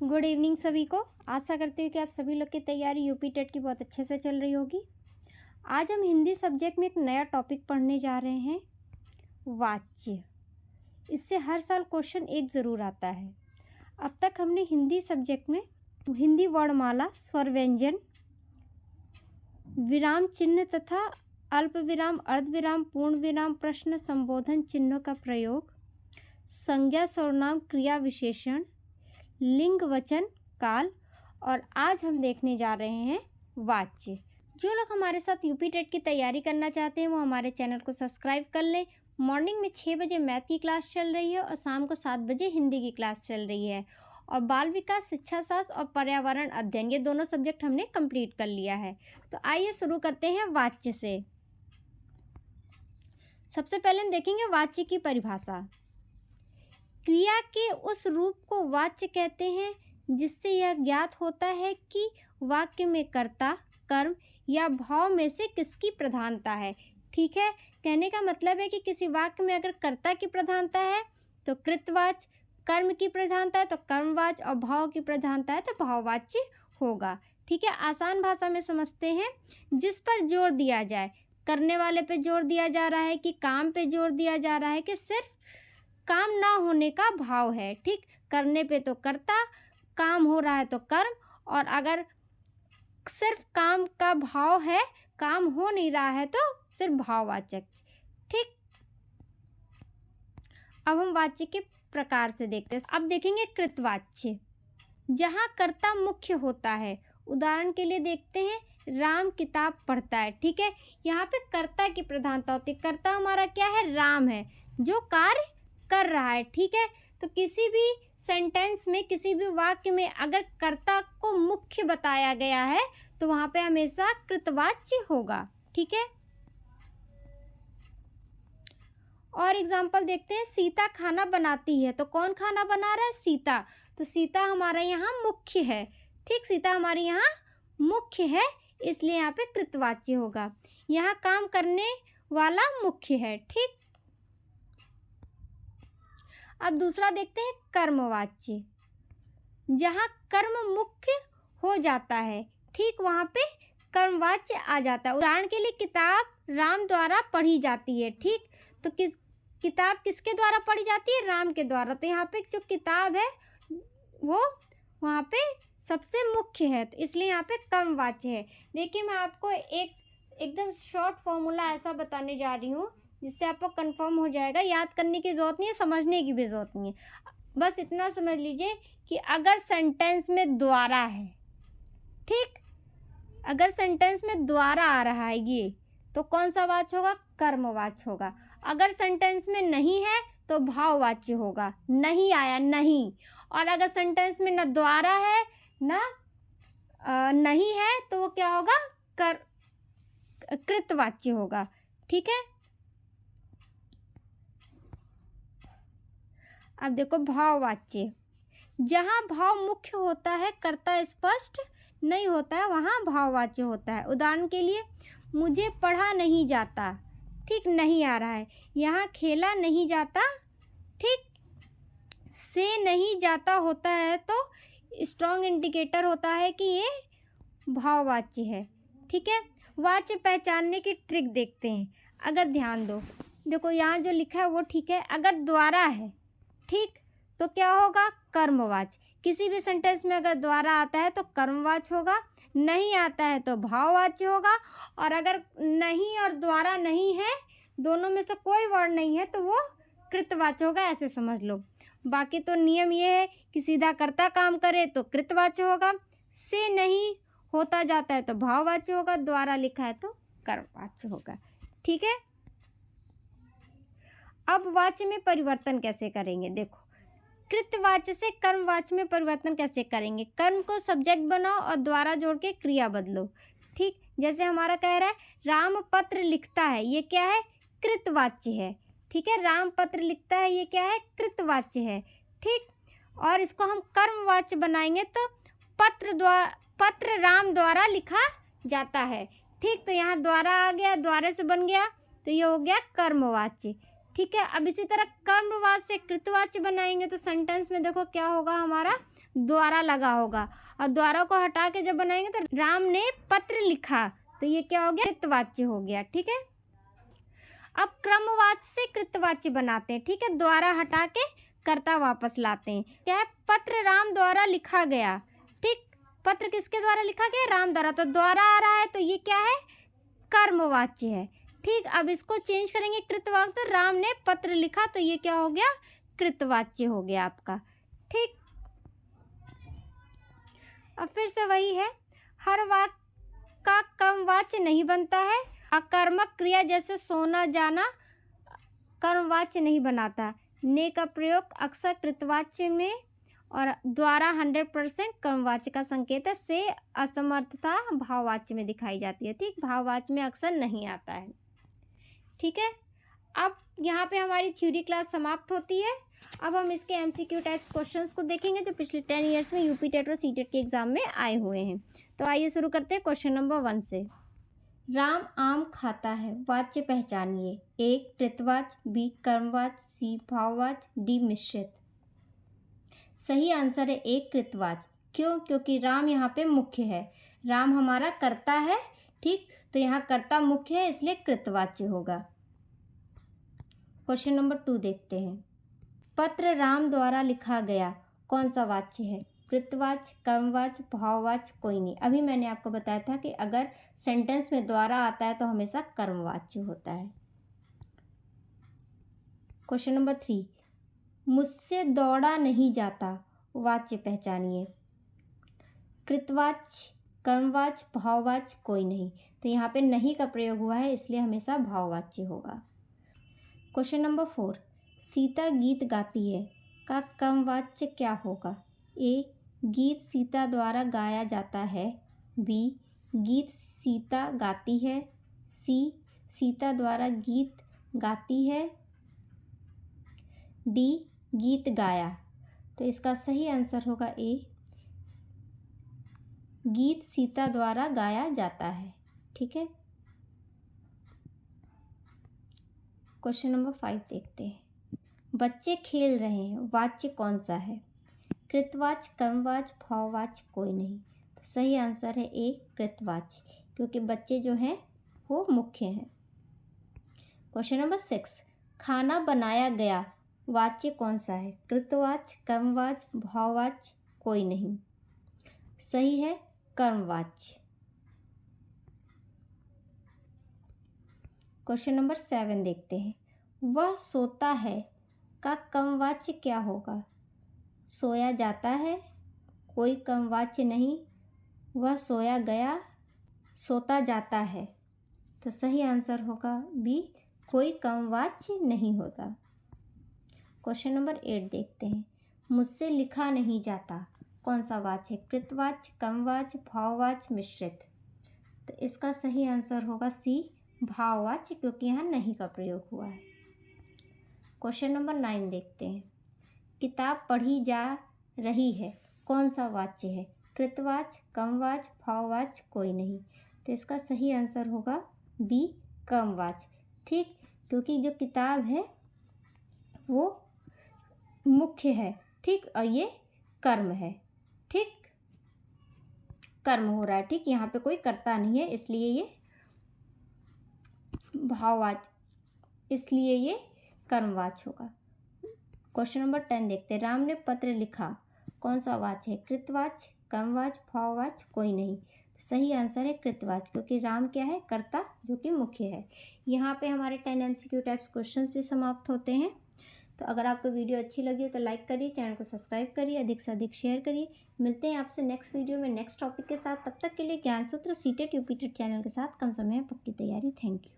Good evening सभी को। आशा करती हूँ कि आप सभी लोग की तैयारी यूपी टेट की बहुत अच्छे से चल रही होगी। आज हम हिंदी सब्जेक्ट में एक नया टॉपिक पढ़ने जा रहे हैं, वाच्य। इससे हर साल क्वेश्चन एक ज़रूर आता है। अब तक हमने हिंदी सब्जेक्ट में हिंदी वर्णमाला, स्वर व्यंजन, विराम चिन्ह तथा अल्प विराम, अर्ध विराम, पूर्ण विराम, प्रश्न, संबोधन चिन्हों का प्रयोग, संज्ञा, सर्वनाम, क्रिया विशेषण, लिंग, वचन, काल और आज हम देखने जा रहे हैं वाच्य। जो लोग हमारे साथ यूपी टेट की तैयारी करना चाहते हैं वो हमारे चैनल को सब्सक्राइब कर लें। मॉर्निंग में 6 बजे मैथ की क्लास चल रही है और शाम को 7 बजे हिंदी की क्लास चल रही है। और बाल विकास, शिक्षा शास्त्र और पर्यावरण अध्ययन, ये दोनों सब्जेक्ट हमने कंप्लीट कर लिया है। तो आइए शुरू करते हैं वाच्य से। सबसे पहले हम देखेंगे वाच्य की परिभाषा। क्रिया के उस रूप को वाच्य कहते हैं जिससे यह ज्ञात होता है कि वाक्य में कर्ता, कर्म या भाव में से किसकी प्रधानता है। ठीक है, कहने का मतलब है कि किसी वाक्य में अगर कर्ता की प्रधानता है तो कृतवाच्य, कर्म की प्रधानता है तो कर्मवाच्य और भाव की प्रधानता है तो भाववाच्य होगा। ठीक है, आसान भाषा में समझते हैं। जिस पर जोर दिया जाए, करने वाले पे जोर दिया जा रहा है कि काम पे जोर दिया जा रहा है कि सिर्फ काम ना होने का भाव है। ठीक, करने पे तो कर्ता, काम हो रहा है तो कर्म, और अगर सिर्फ काम का भाव है, काम हो नहीं रहा है तो सिर्फ भाववाचक। ठीक, अब हम वाच्य के प्रकार से देखते हैं। अब देखेंगे कृतवाच्य, जहाँ कर्ता मुख्य होता है। उदाहरण के लिए देखते हैं, राम किताब पढ़ता है। ठीक है, यहाँ पे कर्ता की प्रधानता होती है। कर्ता हमारा क्या है? राम है, जो कार्य कर रहा है। ठीक है, तो किसी भी सेंटेंस में, किसी भी वाक्य में अगर कर्ता को मुख्य बताया गया है तो वहाँ पे हमेशा कृतवाच्य होगा। ठीक है, और एग्जाम्पल देखते हैं, सीता खाना बनाती है। तो कौन खाना बना रहा है? सीता। तो सीता हमारा यहाँ मुख्य है। ठीक, सीता हमारे यहाँ मुख्य है, इसलिए यहाँ पे कृतवाच्य होगा। यहाँ काम करने वाला मुख्य है। ठीक, अब दूसरा देखते हैं कर्मवाच्य, जहाँ कर्म मुख्य हो जाता है। ठीक, वहाँ पे कर्मवाच्य आ जाता है। उदाहरण के लिए, किताब राम द्वारा पढ़ी जाती है। ठीक, तो किताब किसके द्वारा पढ़ी जाती है? राम के द्वारा। तो यहाँ पे जो किताब है वो वहाँ पे सबसे मुख्य है, तो इसलिए यहाँ पे कर्मवाच्य है। देखिए, मैं आपको एकदम शॉर्ट फॉर्मूला ऐसा बताने जा रही हूँ जिससे आपको कंफर्म हो जाएगा। याद करने की ज़रूरत नहीं है, समझने की भी ज़रूरत नहीं है। बस इतना समझ लीजिए कि अगर सेंटेंस में द्वारा है, ठीक, अगर सेंटेंस में द्वारा आ रहा है ये, तो कौन सा वाच्य होगा? कर्मवाच्य होगा। अगर सेंटेंस में नहीं है तो भाववाच्य होगा, नहीं आया, नहीं। और अगर सेंटेंस में न द्वारा है न नहीं है तो वो क्या होगा? कृतवाच्य होगा। ठीक है, अब देखो भाववाच्य, जहाँ भाव मुख्य होता है, कर्ता स्पष्ट नहीं होता है, वहाँ भाववाच्य होता है। उदाहरण के लिए, मुझे पढ़ा नहीं जाता। ठीक, नहीं आ रहा है। यहाँ खेला नहीं जाता। ठीक, से नहीं जाता होता है तो स्ट्रॉन्ग इंडिकेटर होता है कि ये भाववाच्य है। ठीक है, वाच्य पहचानने की ट्रिक देखते हैं। अगर ध्यान दो, देखो यहाँ जो लिखा है वो ठीक है। अगर द्वारा है, ठीक, तो क्या होगा? कर्मवाच्य। किसी भी सेंटेंस में अगर द्वारा आता है तो कर्मवाच्य होगा, नहीं आता है तो भाववाच्य होगा, और अगर नहीं और द्वारा नहीं है, दोनों में से कोई वर्ड नहीं है, तो वो कृतवाच्य होगा। ऐसे समझ लो। बाकी तो नियम ये है कि सीधा कर्ता काम करे तो कृतवाच्य होगा, से नहीं होता जाता है तो भाववाच्य होगा, द्वारा लिखा है तो कर्मवाच्य होगा। ठीक है, अब वाच्य में परिवर्तन कैसे करेंगे? देखो, कृतवाच्य से कर्मवाच्य में परिवर्तन कैसे करेंगे? कर्म को सब्जेक्ट बनाओ और द्वारा जोड़ के क्रिया बदलो। ठीक, जैसे हमारा कह रहा है, राम पत्र लिखता है, ये क्या है? कृतवाच्य है। ठीक है, राम पत्र लिखता है, ये क्या है? कृतवाच्य है। ठीक, और इसको हम कर्मवाच्य बनाएंगे तो पत्र राम द्वारा लिखा जाता है। ठीक, तो यहाँ द्वारा आ गया, द्वारे से बन गया, तो ये हो गया कर्मवाच्य। ठीक है, अब इसी तरह कर्मवाच्य से कृतवाच्य बनाएंगे तो सेंटेंस में देखो क्या होगा हमारा? द्वारा लगा होगा, और द्वारा को हटा के जब बनाएंगे तो राम ने पत्र लिखा, तो ये क्या हो गया, कृतवाच्य हो गया। ठीक है, अब क्रमवाच्य से कृतवाच्य बनाते हैं। ठीक है, द्वारा हटा के कर्ता वापस लाते हैं। क्या है, पत्र राम द्वारा लिखा गया। ठीक, पत्र किसके द्वारा लिखा गया, राम द्वारा, तो द्वारा आ रहा है, तो ये क्या है, कर्मवाच्य है। ठीक, अब इसको चेंज करेंगे कृतवाच्य, तो राम ने पत्र लिखा, तो ये क्या हो गया, कृतवाच्य हो गया आपका। ठीक, अब फिर से वही है, हर वाक्य का कर्मवाच्य नहीं बनता है। अकर्मक क्रिया जैसे सोना जाना कर्मवाच्य नहीं बनाता। ने का प्रयोग अक्सर कृतवाच्य में और द्वारा 100% कर्मवाच्य का संकेत है। से असमर्थता भाववाच्य में दिखाई जाती है। ठीक, भाववाच्य में अक्सर नहीं आता है। ठीक है, अब यहाँ पे हमारी थ्योरी क्लास समाप्त होती है। अब हम इसके MCQ टाइप्स क्वेश्चंस को देखेंगे जो पिछले 10 ईयर्स में यूपी टेट और सीटेट के एग्जाम में आए हुए हैं। तो आइए शुरू करते हैं क्वेश्चन नंबर 1 से। राम आम खाता है, वाच्य पहचानिए। A कृतवाच्य, B कर्मवाच्य, C भाववाच्य, D मिश्रित। सही आंसर है A कृतवाच्य। क्यों, क्योंकि राम यहाँ पे मुख्य है, राम हमारा कर्ता है। ठीक, तो यहाँ कर्ता मुख्य है, इसलिए कृतवाच्य होगा। क्वेश्चन नंबर 2 देखते हैं। पत्र राम द्वारा लिखा गया, कौन सा वाच्य है, कृतवाच्य, कर्मवाच्य, भाववाच्य, कोई नहीं। अभी मैंने आपको बताया था कि अगर सेंटेंस में द्वारा आता है तो हमेशा कर्मवाच्य होता है। क्वेश्चन नंबर 3, मुझसे दौड़ा नहीं जाता, वाच्य पहचानिए। कृतवाच्य, कर्मवाच्य, भाववाच्य, कोई नहीं। तो यहाँ पे नहीं का प्रयोग हुआ है, इसलिए हमेशा भाववाच्य होगा। क्वेश्चन नंबर 4, सीता गीत गाती है का कर्मवाच्य क्या होगा। A गीत सीता द्वारा गाया जाता है। B गीत सीता गाती है। C सीता द्वारा गीत गाती है। D गीत गाया। तो इसका सही आंसर होगा A गीत सीता द्वारा गाया जाता है। ठीक है, क्वेश्चन नंबर 5 देखते हैं। बच्चे खेल रहे हैं, वाच्य कौन सा है, कृतवाच्य, कर्मवाच्य, भाववाच्य, कोई नहीं। तो सही आंसर है A कृतवाच्य, क्योंकि बच्चे जो हैं वो मुख्य हैं। क्वेश्चन नंबर 6, खाना बनाया गया, वाच्य कौन सा है, कृतवाच्य, कर्मवाच्य, भाववाच्य, कोई नहीं। सही है कर्मवाच्य। क्वेश्चन नंबर 7 देखते हैं। वह सोता है का कर्मवाच्य क्या होगा, सोया जाता है, कोई कर्मवाच्य नहीं। वह सोया गया, सोता जाता है। तो सही आंसर होगा B कोई कर्मवाच्य नहीं होता। क्वेश्चन नंबर 8 देखते हैं। मुझसे लिखा नहीं जाता, कौन सा वाच्य है, कृतवाच्य, कर्मवाच्य, भाववाच्य, मिश्रित। तो इसका सही आंसर होगा C भाववाच्य, क्योंकि यहाँ नहीं का प्रयोग हुआ है। क्वेश्चन नंबर 9 देखते हैं। किताब पढ़ी जा रही है, कौन सा वाच्य है, कृतवाच्य, कर्मवाच्य, भाववाच्य, कोई नहीं। तो इसका सही आंसर होगा B कर्मवाच्य। ठीक, क्योंकि जो किताब है वो मुख्य है। ठीक, और ये कर्म है। ठीक, कर्म हो रहा है। ठीक, यहाँ पे कोई कर्ता नहीं है, इसलिए ये भाववाच्य, इसलिए ये कर्मवाच्य होगा। क्वेश्चन नंबर 10 देखते हैं। राम ने पत्र लिखा, कौन सा वाच्य है, कृतवाच्य, कर्मवाच्य, भाववाच्य, कोई नहीं। सही आंसर है कृतवाच्य, क्योंकि राम क्या है, कर्ता जो कि मुख्य है। यहाँ पे हमारे 10 MCQ टाइप्स क्वेश्चंस भी समाप्त होते हैं। तो अगर आपको वीडियो अच्छी लगी हो तो लाइक करिए, चैनल को सब्सक्राइब करिए, अधिक से अधिक शेयर करिए। मिलते हैं आपसे नेक्स्ट वीडियो में नेक्स्ट टॉपिक के साथ। तब तक के लिए ज्ञान सूत्र सीटेट यूपी टेट चैनल के साथ कम समय में पक्की तैयारी। Thank you.